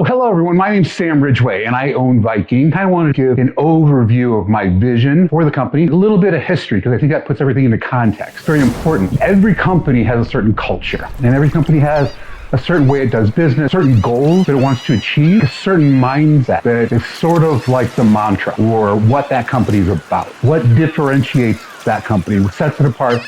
Hello everyone, my name's Sam Ridgway and I own Viking. I want to give an overview of my vision for the company, a little bit of history, because I think that puts everything into context. Very important. Every company has a certain culture, and every company has a certain way it does business, certain goals that it wants to achieve, a certain mindset that is sort of like the mantra or what that company is about. What differentiates that company, what sets it apart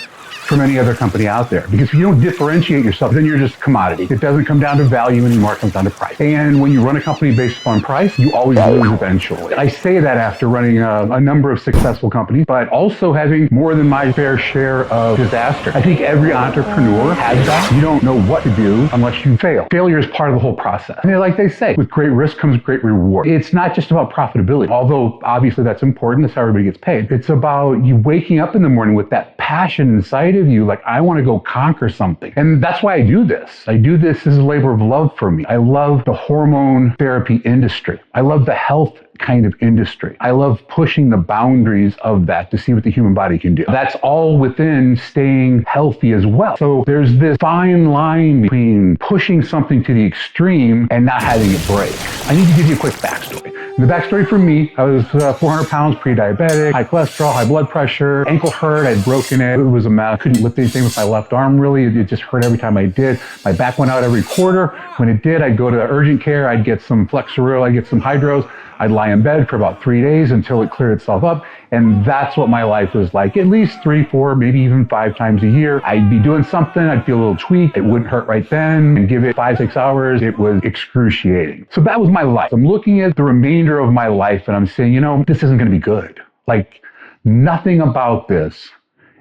from any other company out there. Because if you don't differentiate yourself, then you're just a commodity. It doesn't come down to value anymore, it comes down to price. And when you run a company based upon price, you always lose eventually. I say that after running a number of successful companies, but also having more than my fair share of disaster. I think every entrepreneur has that. You don't know what to do unless you fail. Failure is part of the whole process. And like they say, with great risk comes great reward. It's not just about profitability, although obviously that's important. That's how everybody gets paid. It's about you waking up in the morning with that passion inside of you, like, I want to go conquer something. And that's why I do this. I do this as a labor of love for me. I love the hormone therapy industry. I love the health kind of industry. I love pushing the boundaries of that to see what the human body can do. That's all within staying healthy as well. So there's this fine line between pushing something to the extreme and not having it break. I need to give you a quick backstory. The backstory for me, I was 400 pounds, pre-diabetic, high cholesterol, high blood pressure, ankle hurt, I'd broken it. It was a mess. I couldn't lift anything with my left arm really. It just hurt every time I did. My back went out every quarter. When it did, I'd go to urgent care. I'd get some Flexeril, I'd get some Hydros. I'd lie in bed for about 3 days until it cleared itself up. And that's what my life was like. At least 3, 4, maybe even 5 times a year. I'd be doing something, I'd feel a little tweak. It wouldn't hurt right then. And give it 5, 6 hours, it was excruciating. So that was my life. I'm looking at the remainder of my life and I'm saying, you know, this isn't going to be good. Like, nothing about this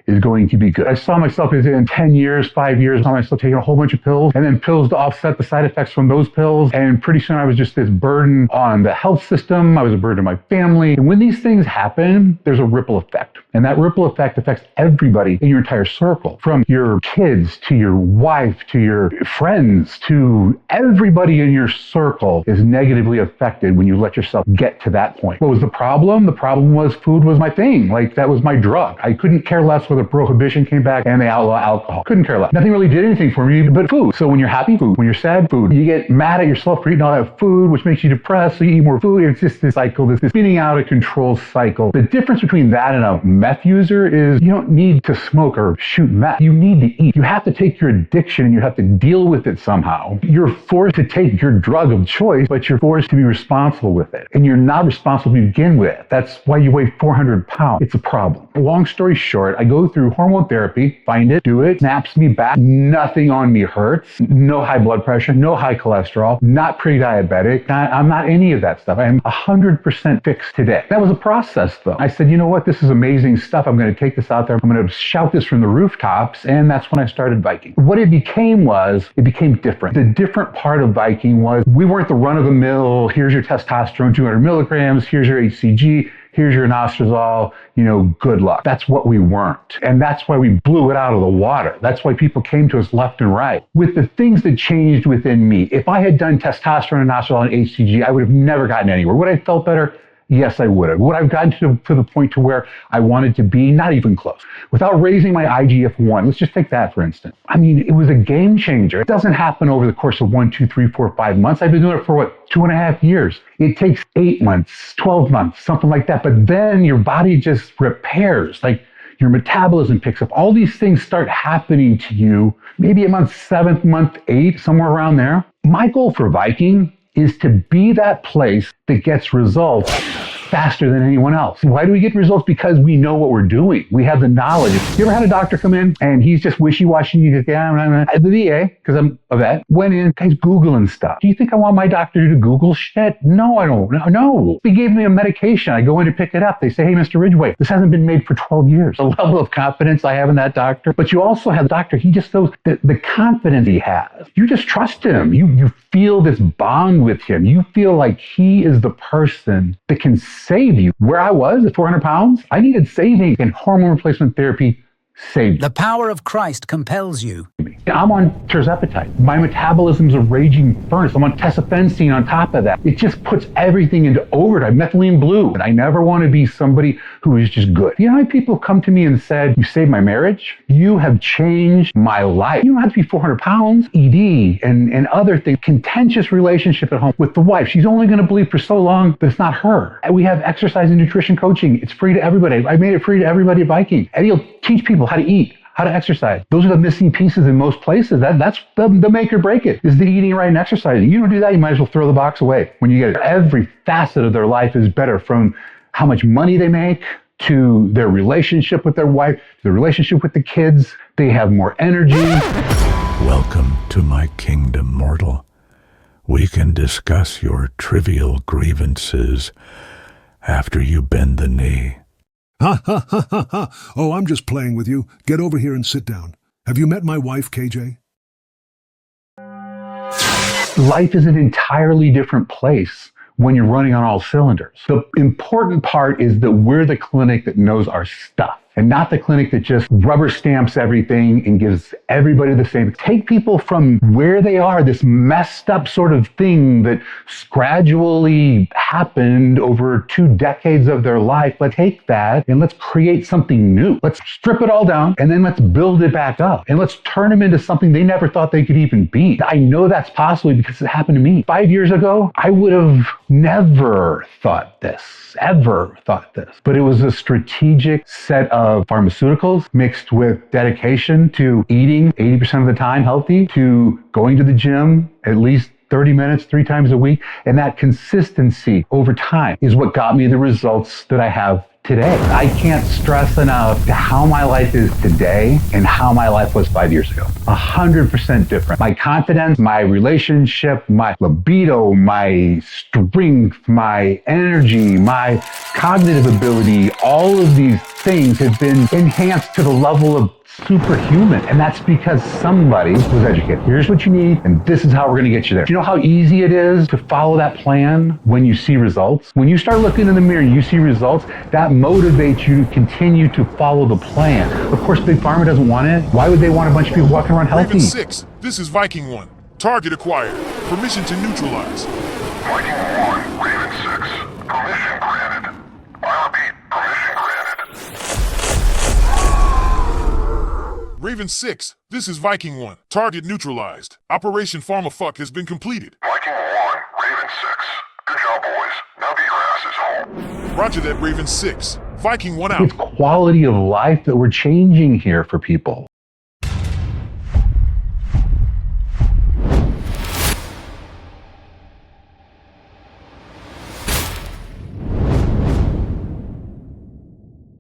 is going to be good. I saw myself as in 10 years, 5 years, I saw myself taking a whole bunch of pills and then pills to offset the side effects from those pills. And pretty soon I was just this burden on the health system. I was a burden on my family. And when these things happen, there's a ripple effect. And that ripple effect affects everybody in your entire circle, from your kids to your wife to your friends to everybody in your circle is negatively affected when you let yourself get to that point. What was the problem? The problem was food was my thing. Like, that was my drug. I couldn't care less whether prohibition came back and they outlaw alcohol. Couldn't care less. Nothing really did anything for me but food. So when you're happy, food. When you're sad, food. You get mad at yourself for eating all that food, which makes you depressed, so you eat more food. It's just this cycle, this spinning out of control cycle. The difference between that and a meth user is you don't need to smoke or shoot meth. You need to eat. You have to take your addiction and you have to deal with it somehow. You're forced to take your drug of choice, but you're forced to be responsible with it. And you're not responsible to begin with. That's why you weigh 400 pounds. It's a problem. Long story short, I go through hormone therapy, find it, do it, snaps me back. Nothing on me hurts. No high blood pressure, no high cholesterol, not pre-diabetic. I'm not any of that stuff. I'm 100% fixed today. That was a process though. I said, you know what? This is amazing stuff. I'm going to take this out there. I'm going to shout this from the rooftops. And that's when I started Viking. What it became different. The different part of Viking was we weren't the run of the mill. Here's your testosterone, 200 milligrams. Here's your HCG. Here's your inostrozole, good luck. That's what we weren't. And that's why we blew it out of the water. That's why people came to us left and right. With the things that changed within me, if I had done testosterone, inostrozole, and HCG, I would have never gotten anywhere. Would I have felt better? Yes, I would have. Would I have gotten to the point to where I wanted to be? Not even close. Without raising my IGF-1, let's just take that for instance. I mean, it was a game changer. It doesn't happen over the course of 1, 2, 3, 4, 5 months. I've been doing it for 2.5 years. It takes 8 months, 12 months, something like that. But then your body just repairs. Like, your metabolism picks up. All these things start happening to you maybe at month 7, month 8, somewhere around there. My goal for Viking is to be that place that gets results faster than anyone else. Why do we get results? Because we know what we're doing. We have the knowledge. You ever had a doctor come in and he's just wishy-washy? You just, the VA, because I'm a vet, went in, guy's Googling stuff. Do you think I want my doctor to Google shit? No, I don't. No. He gave me a medication. I go in to pick it up. They say, hey, Mr. Ridgway, this hasn't been made for 12 years. The level of confidence I have in that doctor. But you also have the doctor, he just knows the confidence he has. You just trust him. You feel this bond with him. You feel like he is the person that can save you. Where I was at 400 pounds, I needed saving, and hormone replacement therapy saved The power of Christ compels you. me. I'm on terzepatide. My metabolism's a raging furnace. I'm on tesofensine on top of that. It just puts everything into overdrive, methylene blue. And I never want to be somebody who is just good. You know how many people come to me and said, you saved my marriage? You have changed my life. You don't have to be 400 pounds. ED and other things. Contentious relationship at home with the wife. She's only going to believe for so long that it's not her. And we have exercise and nutrition coaching. It's free to everybody. I made it free to everybody at Viking. And he'll teach people how to eat, how to exercise. Those are the missing pieces in most places. That's the make or break it, is the eating right and exercising. You don't do that, you might as well throw the box away when you get it. Every facet of their life is better, from how much money they make, to their relationship with their wife, to their relationship with the kids. They have more energy. Welcome to my kingdom, mortal. We can discuss your trivial grievances after you bend the knee. Ha ha ha ha ha! Oh, I'm just playing with you. Get over here and sit down. Have you met my wife, KJ? Life is an entirely different place when you're running on all cylinders. The important part is that we're the clinic that knows our stuff, and not the clinic that just rubber stamps everything and gives everybody the same. Take people from where they are, this messed up sort of thing that gradually happened over 2 decades of their life. Let's take that and let's create something new. Let's strip it all down and then let's build it back up. And let's turn them into something they never thought they could even be. I know that's possible because it happened to me. 5 years ago, I would have never thought this, ever thought this. But it was a strategic set of pharmaceuticals mixed with dedication to eating 80% of the time healthy, to going to the gym at least 30 minutes, 3 times a week. And that consistency over time is what got me the results that I have today. I can't stress enough how my life is today and how my life was 5 years ago. 100% different. My confidence, my relationship, my libido, my strength, my energy, my cognitive ability, all of these things have been enhanced to the level of superhuman. And that's because somebody was educated. Here's what you need, and this is how we're going to get you there. Do you know how easy it is to follow that plan when you see results? When you start looking in the mirror and you see results, that motivates you to continue to follow the plan. Of course, Big Pharma doesn't want it. Why would they want a bunch of people walking around healthy? Raven 6, this is Viking 1. Target acquired. Permission to neutralize. Viking 1, Raven 6. Permission granted. I repeat, permission granted. Raven 6, this is Viking 1. Target neutralized. Operation PharmaFuck has been completed. Viking 1, Raven 6. Good job, boys. Now get your asses home. Roger that, Raven 6. Viking 1 out. It's quality of life that we're changing here for people.